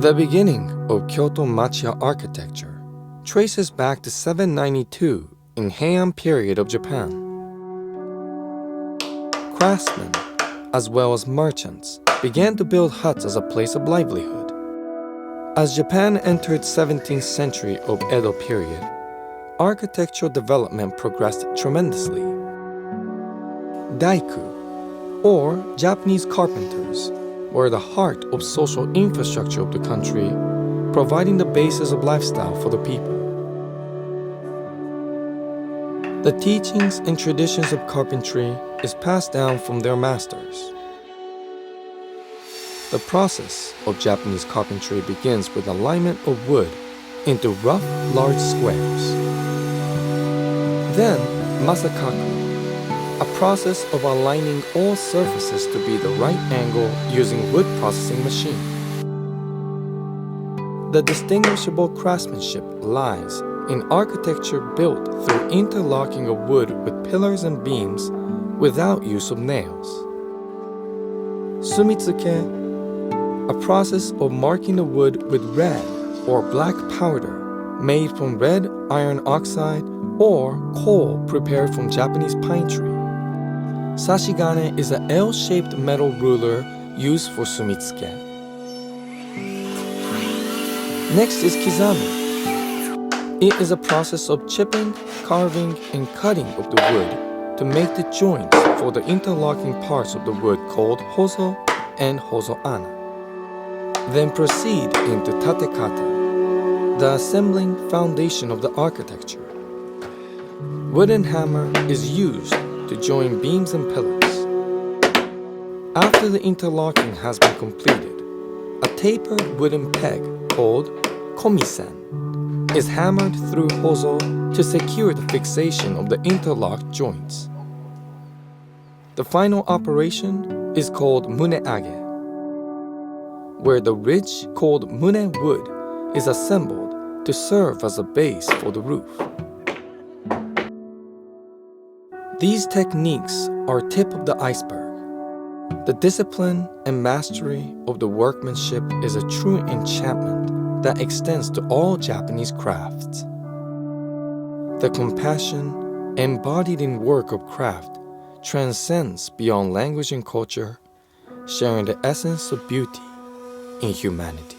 The beginning of Kyoto Machiya architecture traces back to 792 in Heian period of Japan. Craftsmen, as well as merchants, began to build huts as a place of livelihood. As Japan entered 17th century of Edo period, architectural development progressed tremendously. Daiku, or Japanese carpenters, were the heart of social infrastructure of the country, providing the basis of lifestyle for the people. The teachings and traditions of carpentry is passed down from their masters. The process of Japanese carpentry begins with alignment of wood into rough, large squares. Then, masakaku, a process of aligning all surfaces to be the right angle using wood processing machine. The distinguishable craftsmanship lies in architecture built through interlocking of wood with pillars and beams without use of nails. Sumitsuke, a process of marking the wood with red or black powder made from red iron oxide or coal prepared from Japanese pine tree. Sashigane is an L-shaped metal ruler used for sumitsuke. Next is kizamu. It is a process of chipping, carving, and cutting of the wood to make the joints for the interlocking parts of the wood called hozo and hozo-ana. Then proceed into tatekata, the assembling foundation of the architecture. Wooden hammer is used to join beams and pillars. After the interlocking has been completed, a tapered wooden peg called komisen is hammered through hozo to secure the fixation of the interlocked joints. The final operation is called muneage, where the ridge called mune wood is assembled to serve as a base for the roof. These techniques are tip of the iceberg. The discipline and mastery of the workmanship is a true enchantment that extends to all Japanese crafts. The compassion embodied in work of craft transcends beyond language and culture, sharing the essence of beauty in humanity.